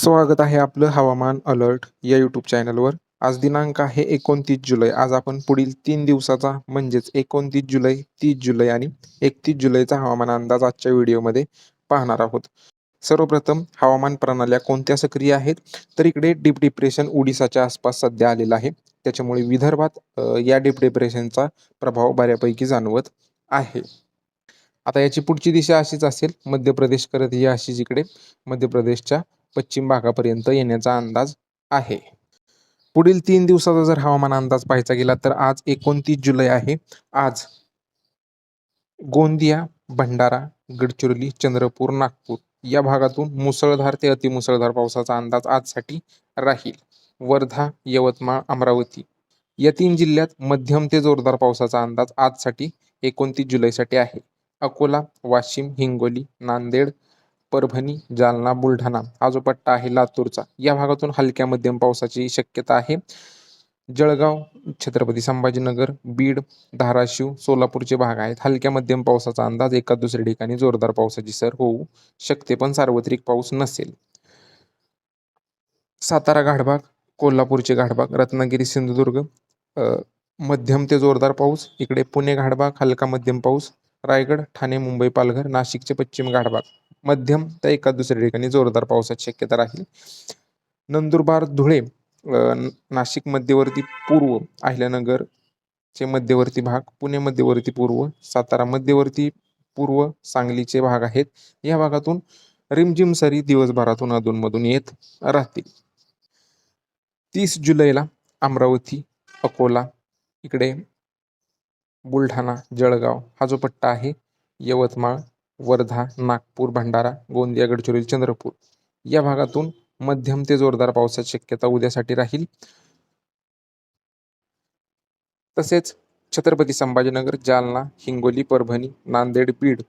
स्वागत आहे आपलं हवामान अलर्ट या यूट्यूब चॅनलवर. आज दिनांक आहे 29 जुलै. आज आपण पुढील 3 दिवसाचा म्हणजेच 29 जुलै, 30 जुलै आणि 31 जुलैचा हवामान अंदाज आजच्या व्हिडिओमध्ये पाहणार आहोत. सर्वप्रथम हवामान प्रणाल्या कोणत्या सक्रिय आहेत, तर इकडे डीप डिप्रेशन ओडिसाच्या आसपास सध्या आलेला आहे. त्याच्यामुळे विदर्भात या डीप डिप्रेशनचा प्रभाव बऱ्यापैकी जाणवत आहे. आता याची पुढची दिशा अशीच असेल, मध्य प्रदेश करत ही अशीच इकडे मध्य प्रदेशच्या पश्चिम भागापर्यंत येण्याचा अंदाज आहे. पुढील 3 दिवसाचा जर हवामान अंदाज पाहायचा गेला तर आज 29 जुलै आहे. आज गोंदिया, भंडारा, गडचिरोली, चंद्रपूर, नागपूर या भागातून मुसळधार ते अतिमुसळधार पावसाचा अंदाज आजसाठी राहील. वर्धा, यवतमाळ, अमरावती या 3 जिल्ह्यात मध्यम ते जोरदार पावसाचा अंदाज आजसाठी 29 जुलैसाठी आहे. अकोला, वाशिम, हिंगोली, नांदेड, परभणी, जालना, बुलढाणा हा जो पट्टा आहे लातूरचा, या भागातून हलक्या मध्यम पावसाची शक्यता आहे. जळगाव, छत्रपती संभाजीनगर, बीड, धाराशिव, सोलापूरचे भाग आहेत. हलक्या मध्यम पावसाचा अंदाज, एका दुसऱ्या ठिकाणी जोरदार पावसाची सर होऊ शकते, पण सार्वत्रिक पाऊस नसेल. सातारा घाटभाग, कोल्हापूरचे घाटभाग, रत्नागिरी, सिंधुदुर्ग मध्यम ते जोरदार पाऊस. इकडे पुणे घाटभाग हलका मध्यम पाऊस. रायगड, ठाणे, मुंबई, पालघर, नाशिकचे पश्चिम घाटभाग मध्यम तर एका दुसऱ्या ठिकाणी जोरदार पावसाची शक्यता राहील. नंदुरबार, धुळे, नाशिक मध्यवर्ती पूर्व, अहिल्यानगरचे मध्यवर्ती भाग, पुणे मध्यवर्ती पूर्व, सातारा मध्यवर्ती पूर्व, सांगलीचे भाग आहेत. या भागातून रिमझिम सरी दिवसभरातून अधूनमधून येत राहतील. 30 जुलैला अमरावती, अकोला, इकडे बुलढाणा, जळगाव हा जो पट्टा आहे, यवतमाळ, वर्धा, नागपूर, भंडारा, गोंदिया, गडचिरोली, चंद्रपूर या भागातून मध्यम ते जोरदार पावसाची शक्यता उद्यासाठी राहील. तसेच छत्रपती संभाजीनगर, जालना, हिंगोली, परभणी, नांदेड, बीड,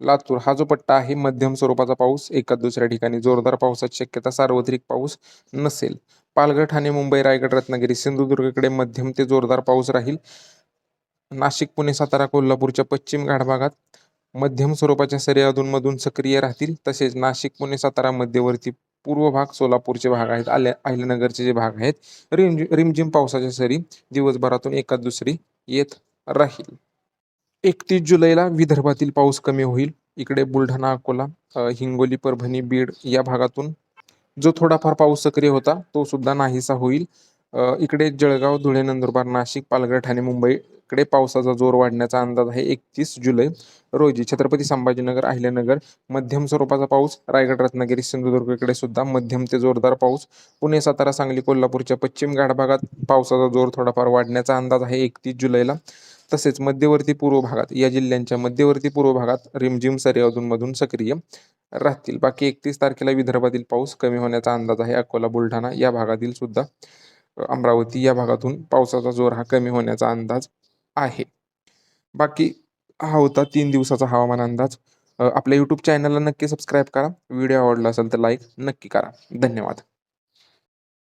लातूर हा जो पट्टा आहे, मध्यम स्वरूपाचा पाऊस, एका दुसऱ्या ठिकाणी जोरदार पावसाची शक्यता, सार्वत्रिक पाऊस नसेल. पालघर, ठाणे, मुंबई, रायगड, रत्नागिरी, सिंधुदुर्गकडे मध्यम ते जोरदार पाऊस राहील. नाशिक, पुणे, सातारा, कोल्हापूरच्या पश्चिम घाटभागात मध्यम स्वरूपाच्या सरी अधूनमधून सक्रिय राहतील. तसेच नाशिक, पुणे, सातारा मध्यवर्ती पूर्व भाग, सोलापूरचे भाग आहेत, अहिल्यानगरचे जे भाग आहेत, रिमझिम पावसाच्या सरी दिवसभरातून एका दुसरी येत राहील. 31 जुलैला विदर्भातील पाऊस कमी होईल. इकडे बुलढाणा, अकोला, हिंगोली, परभणी, बीड या भागातून जो थोडाफार पाऊस सक्रिय होता तो सुद्धा नाहीसा होईल. इकडे जळगाव, धुळे, नंदुरबार, नाशिक, पालघर, ठाणे, मुंबईकडे पावसाचा जोर वाढण्याचा अंदाज आहे. 31 जुलै रोजी छत्रपती संभाजीनगर, अहिल्यानगर मध्यम स्वरूपाचा पाऊस. रायगड, रत्नागिरी, सिंधुदुर्गकडे सुद्धा मध्यम ते जोरदार पाऊस. पुणे, सातारा, सांगली, कोल्हापूरच्या पश्चिम घाटभागात पावसाचा जोर थोडाफार वाढण्याचा अंदाज आहे 31 जुलैला. तसेच मध्यवर्ती पूर्व भागात, या जिल्ह्यांच्या मध्यवर्ती पूर्व भागात रिमझिम सरी अधूनमधून सक्रिय राहतील. बाकी 31 तारखेला विदर्भातील पाऊस कमी होण्याचा अंदाज आहे. अकोला, बुलढाणा या भागातील सुद्धा, अमरावती या भागातून पावसाचा जोर हा कमी होण्याचा अंदाज आहे. बाकी हा होता 3 दिवसाचा हवामान अंदाज. आपल्या यूट्यूब चॅनलला नक्की सबस्क्राईब करा. व्हिडिओ आवडला असेल तर लाईक नक्की करा. धन्यवाद.